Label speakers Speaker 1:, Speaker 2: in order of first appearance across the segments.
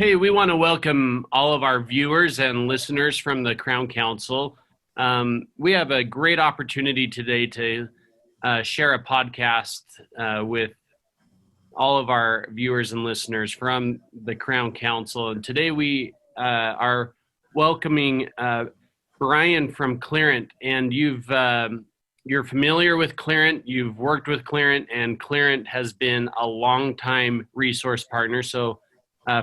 Speaker 1: Hey, we want to welcome all of our viewers and listeners from the Crown Council. We have a great opportunity today to share a podcast with all of our viewers and listeners from the Crown Council. And today we are welcoming Brian from Clearent. And you're familiar with Clearent, you've worked with Clearent, and Clearent has been a longtime resource partner. So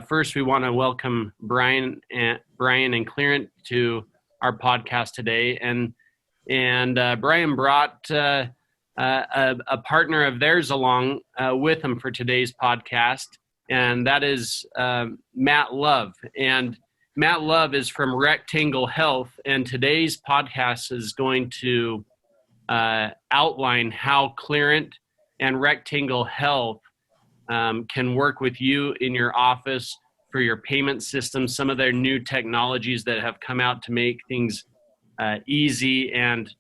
Speaker 1: first, we want to welcome Brian and Clearent to our podcast today. And Brian brought a partner of theirs along with him for today's podcast, and that is Matt Love. And Matt Love is from Rectangle Health, and today's podcast is going to outline how Clearent and Rectangle Health can work with you in your office for your payment system, some of their new technologies that have come out to make things easy and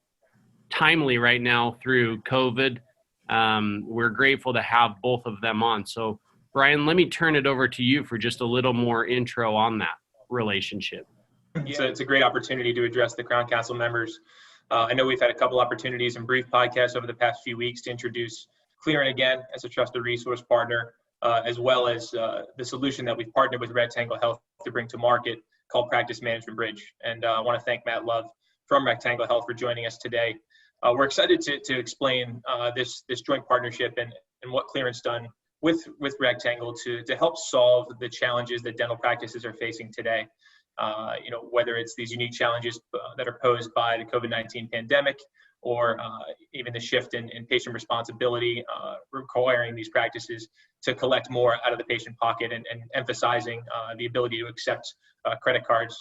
Speaker 1: timely right now through COVID. We're grateful to have both of them on. So, Brian, let me turn it over to you for just a little more intro on that relationship.
Speaker 2: It's a great opportunity to address the Crown Council members. I know we've had a couple opportunities and brief podcasts over the past few weeks to introduce Clearent again as a trusted resource partner, as well as the solution that we've partnered with Rectangle Health to bring to market called Practice Management Bridge. And I want to thank Matt Love from Rectangle Health for joining us today. We're excited to explain this joint partnership and what Clearent's done with Rectangle to help solve the challenges that dental practices are facing today. Whether it's these unique challenges that are posed by the COVID-19 pandemic, or even the shift in patient responsibility, requiring these practices to collect more out of the patient pocket and emphasizing the ability to accept credit cards.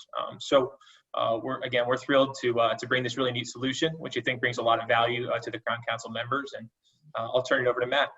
Speaker 2: We're thrilled to bring this really neat solution, which I think brings a lot of value to the Crown Council members. And I'll turn it over to Matt.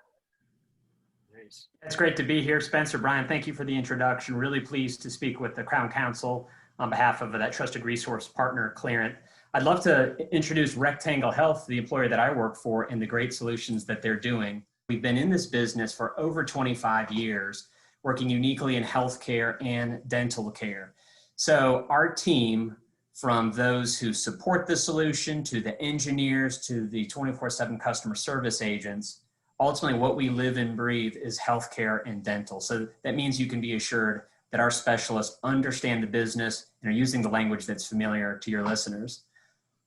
Speaker 3: Nice. It's great to be here, Spencer. Brian, thank you for the introduction. Really pleased to speak with the Crown Council on behalf of that trusted resource partner, Clearent. I'd love to introduce Rectangle Health, the employer that I work for, and the great solutions that they're doing. We've been in this business for over 25 years, working uniquely in healthcare and dental care. So our team, from those who support the solution to the engineers to the 24/7 customer service agents, ultimately what we live and breathe is healthcare and dental. So that means you can be assured that our specialists understand the business and are using the language that's familiar to your listeners.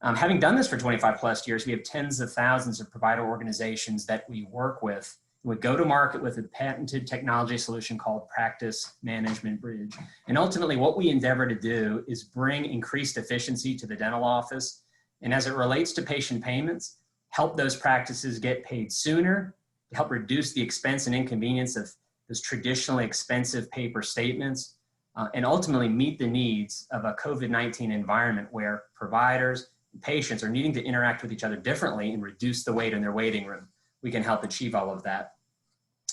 Speaker 3: Having done this for 25 plus years, we have tens of thousands of provider organizations that we work with. We go to market with a patented technology solution called Practice Management Bridge. And ultimately what we endeavor to do is bring increased efficiency to the dental office. And as it relates to patient payments, help those practices get paid sooner, to help reduce the expense and inconvenience of those traditionally expensive paper statements, and ultimately meet the needs of a COVID-19 environment where providers and patients are needing to interact with each other differently and reduce the wait in their waiting room. We can help achieve all of that.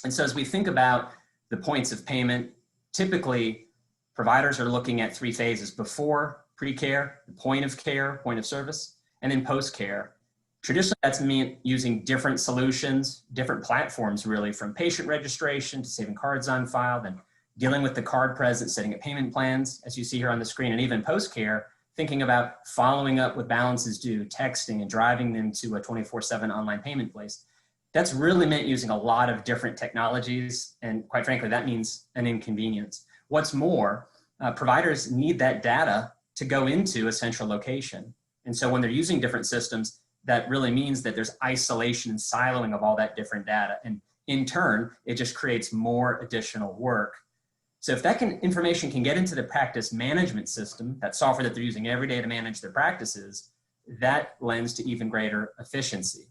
Speaker 3: And so as we think about the points of payment, typically providers are looking at three phases: before, pre-care, point of care, point of service, and then post-care. Traditionally, that's meant using different solutions, different platforms, really, from patient registration to saving cards on file, then dealing with the card present, setting up payment plans, as you see here on the screen, and even post-care, thinking about following up with balances due, texting, and driving them to a 24/7 online payment place. That's really meant using a lot of different technologies, and quite frankly, that means an inconvenience. What's more, providers need that data to go into a central location. And so when they're using different systems, that really means that there's isolation and siloing of all that different data. And in turn, it just creates more additional work. So if that information can get into the practice management system, that software that they're using every day to manage their practices, that lends to even greater efficiency.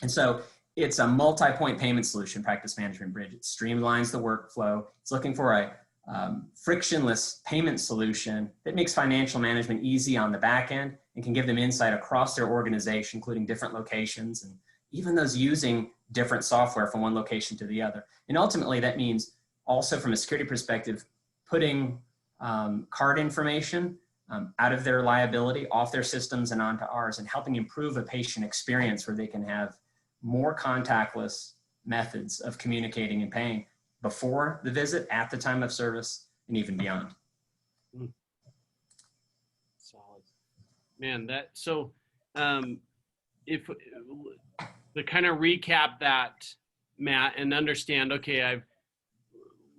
Speaker 3: And so it's a multi-point payment solution, Practice Management Bridge. It streamlines the workflow. It's looking for a frictionless payment solution that makes financial management easy on the back end and can give them insight across their organization, including different locations and even those using different software from one location to the other. And ultimately that means also from a security perspective, putting card information out of their liability, off their systems and onto ours, and helping improve a patient experience where they can have more contactless methods of communicating and paying before the visit, at the time of service, and even beyond.
Speaker 1: Solid. Man, if to kind of recap that, Matt, and understand, okay,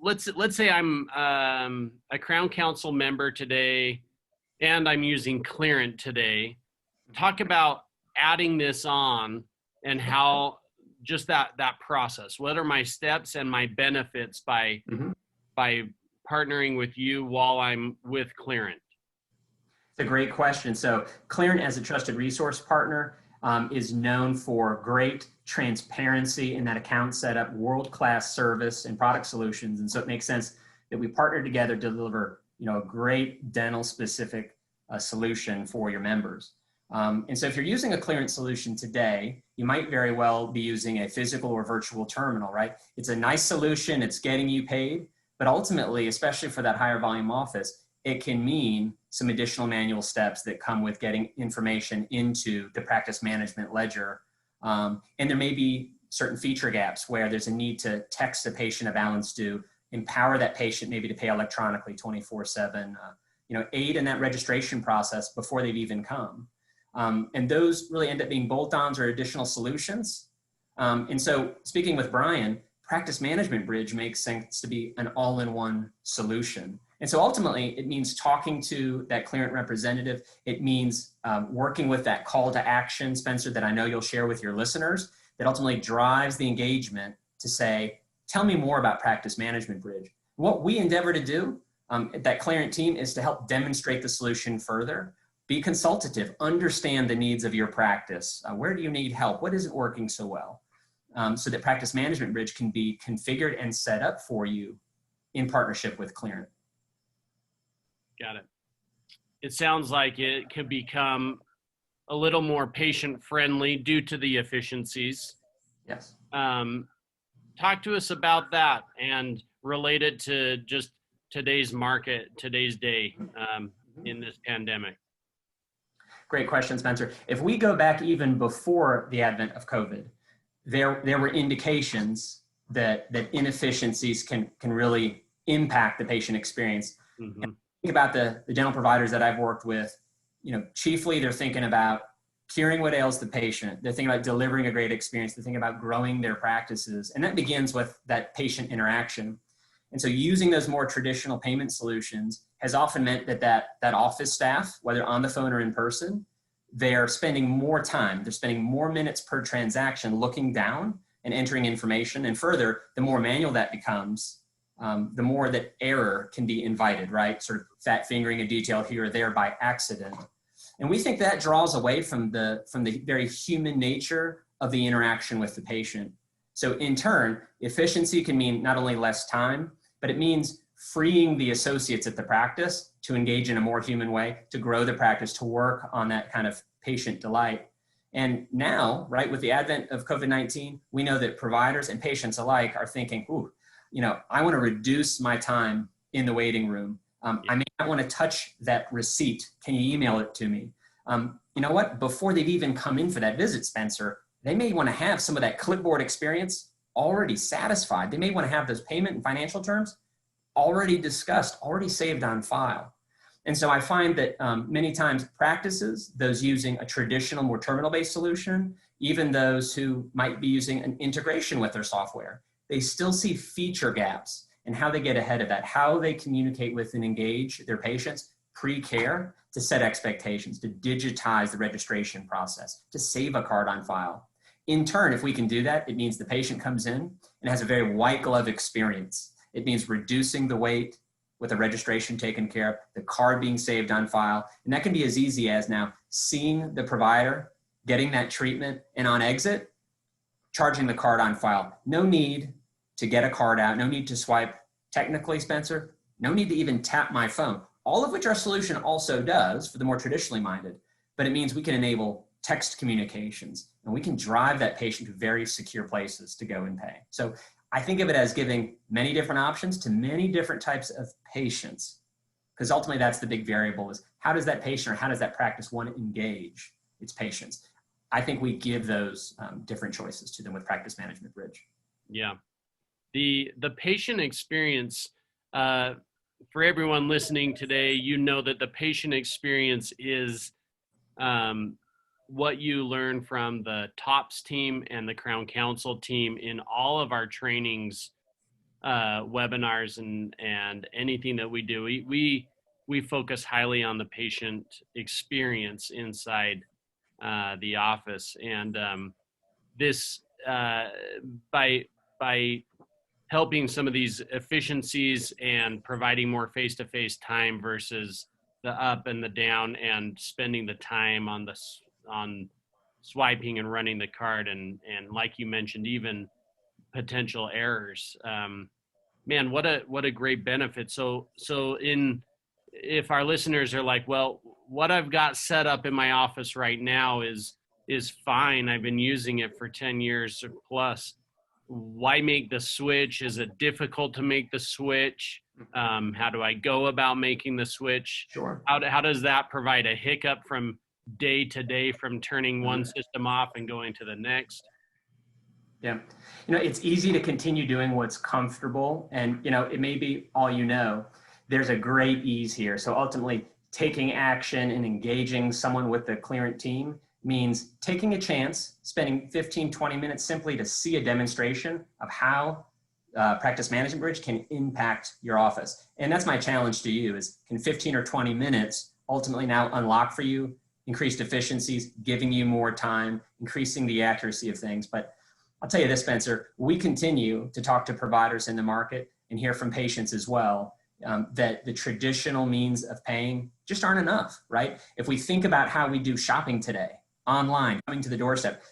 Speaker 1: let's say I'm a Crown Council member today and I'm using Clearent today. Talk about adding this on and how just that process. What are my steps and my benefits by partnering with you while I'm with Clearent?
Speaker 3: It's a great question. So Clearent, as a trusted resource partner, is known for great transparency in that account setup, world-class service and product solutions. And so it makes sense that we partner together to deliver, a great dental-specific solution for your members. And so if you're using a Clearent solution today, you might very well be using a physical or virtual terminal, right? It's a nice solution, it's getting you paid, but ultimately, especially for that higher volume office, it can mean some additional manual steps that come with getting information into the practice management ledger. And there may be certain feature gaps where there's a need to text the patient a balance due, empower that patient maybe to pay electronically 24/7, aid in that registration process before they've even come. And those really end up being bolt-ons or additional solutions. And so speaking with Brian, Practice Management Bridge makes sense to be an all-in-one solution. And so ultimately, it means talking to that Clearent representative. It means working with that call to action, Spencer, that I know you'll share with your listeners, that ultimately drives the engagement to say, tell me more about Practice Management Bridge. What we endeavor to do at that Clearent team is to help demonstrate the solution further. Be consultative, understand the needs of your practice. Where do you need help? What isn't working so well? So that Practice Management Bridge can be configured and set up for you in partnership with Clearent.
Speaker 1: Got it. It sounds like it could become a little more patient friendly due to the efficiencies.
Speaker 3: Yes.
Speaker 1: Talk to us about that and relate it to just today's market, today's day in this pandemic.
Speaker 3: Great question, Spencer. If we go back even before the advent of COVID, there were indications that inefficiencies can really impact the patient experience. Mm-hmm. Think about the dental providers that I've worked with, chiefly they're thinking about curing what ails the patient. They're thinking about delivering a great experience. They're thinking about growing their practices. And that begins with that patient interaction. And so using those more traditional payment solutions has often meant that office staff, whether on the phone or in person, they're spending more time. They're spending more minutes per transaction looking down and entering information. And further, the more manual that becomes, the more that error can be invited, right? Sort of fat fingering a detail here or there by accident. And we think that draws away from the very human nature of the interaction with the patient. So in turn, efficiency can mean not only less time, but it means freeing the associates at the practice to engage in a more human way, to grow the practice, to work on that kind of patient delight. And now, right, with the advent of COVID-19, we know that providers and patients alike are thinking, I want to reduce my time in the waiting room. I may not want to touch that receipt. Can you email it to me? You know what? Before they've even come in for that visit, Spencer, they may want to have some of that clipboard experience already satisfied. They may want to have those payment and financial terms already discussed, already saved on file. And so I find that many times practices, those using a traditional, more terminal-based solution, even those who might be using an integration with their software, they still see feature gaps in how they get ahead of that, how they communicate with and engage their patients pre-care, to set expectations, to digitize the registration process, to save a card on file. In turn, if we can do that, it means the patient comes in and has a very white glove experience. It means reducing the wait with the registration taken care of, the card being saved on file. And that can be as easy as now seeing the provider, getting that treatment, and on exit, charging the card on file. No need to get a card out, no need to swipe. Technically, Spencer, no need to even tap my phone, all of which our solution also does for the more traditionally minded, but it means we can enable text communications and we can drive that patient to very secure places to go and pay. So I think of it as giving many different options to many different types of patients, because ultimately that's the big variable, is how does that patient or how does that practice want to engage its patients? I think we give those different choices to them with Practice Management Bridge.
Speaker 1: Yeah. The patient experience, for everyone listening today, you know that the patient experience is what you learn from the TOPS team and the Crown Council team in all of our trainings, webinars, and anything that we do. We focus highly on the patient experience inside the office, and this by helping some of these efficiencies and providing more face-to-face time versus the up and the down and spending the time on swiping and running the card, and like you mentioned, even potential errors. Man, what a great benefit. So if our listeners are like, well, what I've got set up in my office right now is fine. I've been using it for 10 years or plus. Why make the switch? Is it difficult to make the switch? How do I go about making the switch?
Speaker 3: Sure.
Speaker 1: How does that provide a hiccup from day to day, from turning one system off and going to the next?
Speaker 3: Yeah. It's easy to continue doing what's comfortable, and, it may be all you know. There's a great ease here. So ultimately, taking action and engaging someone with the Clearent team means taking a chance, spending 15, 20 minutes simply to see a demonstration of how Practice Management Bridge can impact your office. And that's my challenge to you is, can 15 or 20 minutes ultimately now unlock for you increased efficiencies, giving you more time, increasing the accuracy of things? But I'll tell you this, Spencer, we continue to talk to providers in the market and hear from patients as well, that the traditional means of paying just aren't enough, right? If we think about how we do shopping today, online, coming to the doorstep,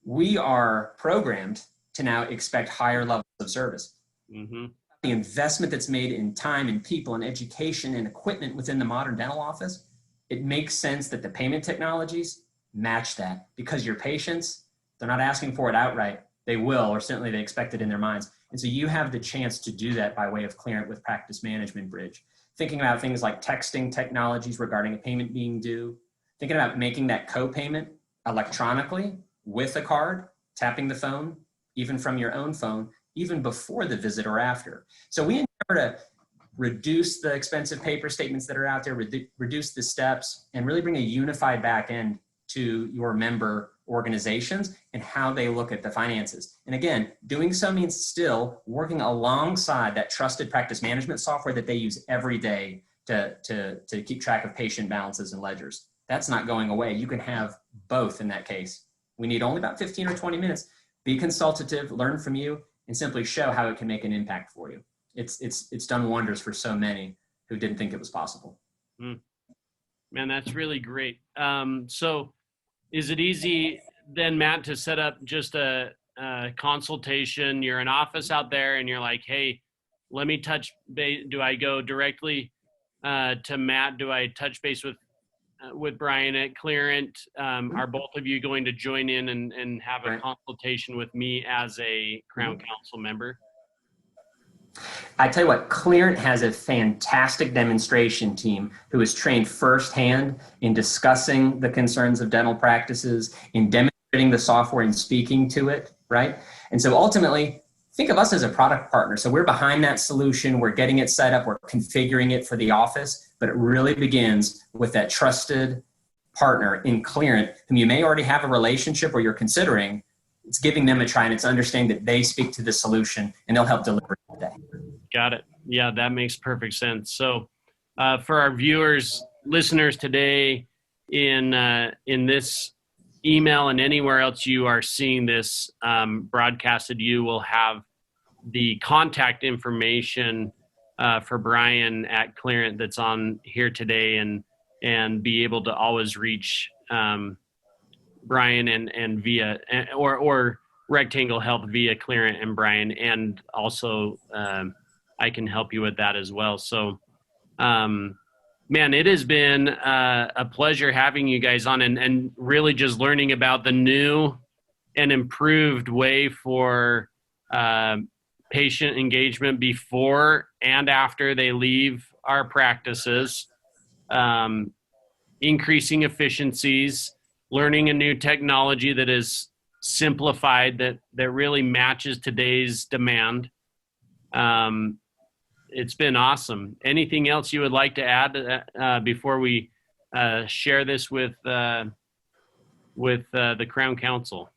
Speaker 3: we are programmed to now expect higher levels of service. Mm-hmm. The investment that's made in time and people and education and equipment within the modern dental office, it makes sense that the payment technologies match that, because your patients, they're not asking for it outright. They will, or certainly they expect it in their minds. And so you have the chance to do that by way of Clearent with Practice Management Bridge. Thinking about things like texting technologies regarding a payment being due, thinking about making that co-payment electronically with a card, tapping the phone, even from your own phone, even before the visit or after. So we endeavor to reduce the expensive paper statements that are out there, reduce the steps, and really bring a unified back end to your member organizations and how they look at the finances. And again, doing so means still working alongside that trusted practice management software that they use every day to keep track of patient balances and ledgers. That's not going away. You can have both in that case. We need only about 15 or 20 minutes. Be consultative, learn from you, and simply show how it can make an impact for you. It's done wonders for so many who didn't think it was possible.
Speaker 1: Man, that's really great. So is it easy then, Matt, to set up just a consultation? You're an office out there and you're like, hey, let me touch base. Do I go directly to Matt? Do I touch base with Brian at Clearent? Are both of you going to join in and have a consultation with me as a Crown Council member?
Speaker 3: I tell you what, Clearent has a fantastic demonstration team who is trained firsthand in discussing the concerns of dental practices, in demonstrating the software and speaking to it, right? And so ultimately, think of us as a product partner. So we're behind that solution, we're getting it set up, we're configuring it for the office, but it really begins with that trusted partner in Clearent, whom you may already have a relationship or you're considering. It's giving them a try, and it's understanding that they speak to the solution and they'll help deliver it today.
Speaker 1: Got it. Yeah, that makes perfect sense. So for our viewers, listeners today, in this email and anywhere else you are seeing this broadcasted, you will have the contact information for Brian at Clearent that's on here today, and be able to always reach Brian and via or Rectangle Health via Clearent and Brian, and also I can help you with that as well. So, man, it has been a pleasure having you guys on and really just learning about the new and improved way for patient engagement before and after they leave our practices, increasing efficiencies, learning a new technology that is simplified, that really matches today's demand. it's been awesome. Anything else you would like to add before we share this with the Crown Council?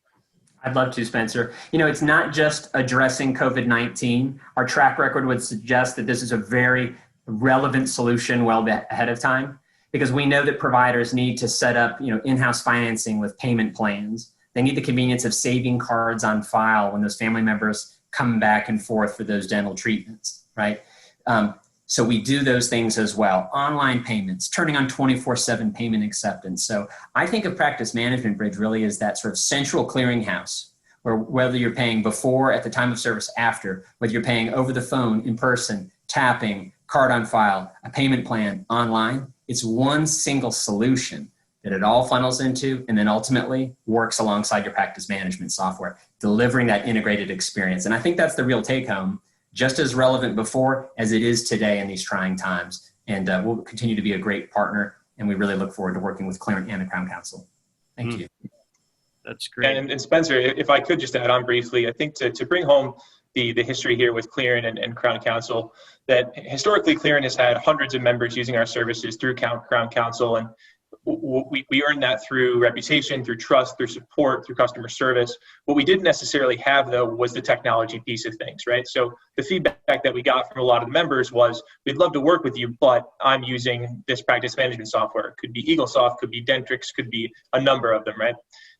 Speaker 3: I'd love to, Spencer. It's not just addressing COVID-19. Our track record would suggest that this is a very relevant solution well ahead of time, because we know that providers need to set up, in-house financing with payment plans. They need the convenience of saving cards on file when those family members come back and forth for those dental treatments, right? So we do those things as well. Online payments, turning on 24/7 payment acceptance. So I think of Practice Management Bridge really as that sort of central clearinghouse, where whether you're paying before, at the time of service, after, whether you're paying over the phone, in person, tapping, card on file, a payment plan, online, it's one single solution that it all funnels into, and then ultimately works alongside your practice management software, delivering that integrated experience. And I think that's the real take home, just as relevant before as it is today in these trying times. And we'll continue to be a great partner, and we really look forward to working with Clearent and the Crown Council. Thank you.
Speaker 1: That's great.
Speaker 2: And Spencer, if I could just add on briefly, I think to bring home the history here with Clearent and Crown Council, that historically Clearent has had hundreds of members using our services through Crown Council, and we earned that through reputation, through trust, through support, through customer service. What we didn't necessarily have, though, was the technology piece of things, right? So the feedback that we got from a lot of the members was, we'd love to work with you, but I'm using this practice management software. It could be EagleSoft, could be Dentrix, could be a number of them, right?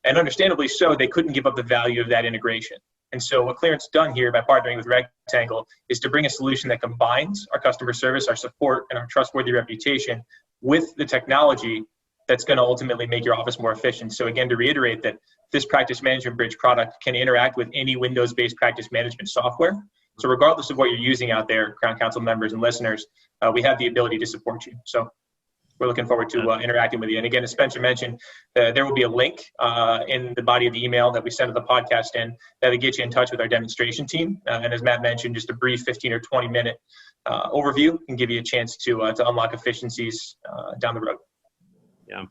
Speaker 2: And understandably so, they couldn't give up the value of that integration. And so what Clearent's done here by partnering with Rectangle is to bring a solution that combines our customer service, our support, and our trustworthy reputation with the technology that's going to ultimately make your office more efficient. So again, to reiterate that this Practice Management Bridge product can interact with any Windows-based practice management software. So regardless of what you're using out there, Crown Council members and listeners, we have the ability to support you. So we're looking forward to interacting with you. And again, as Spencer mentioned, there will be a link in the body of the email that we send to the podcast in that'll get you in touch with our demonstration team. And as Matt mentioned, just a brief 15 or 20 minute overview can give you a chance to unlock efficiencies down the road.
Speaker 1: Yeah,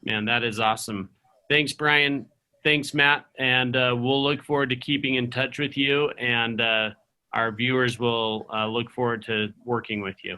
Speaker 1: man, that is awesome. Thanks, Brian. Thanks, Matt. And we'll look forward to keeping in touch with you, and our viewers will look forward to working with you.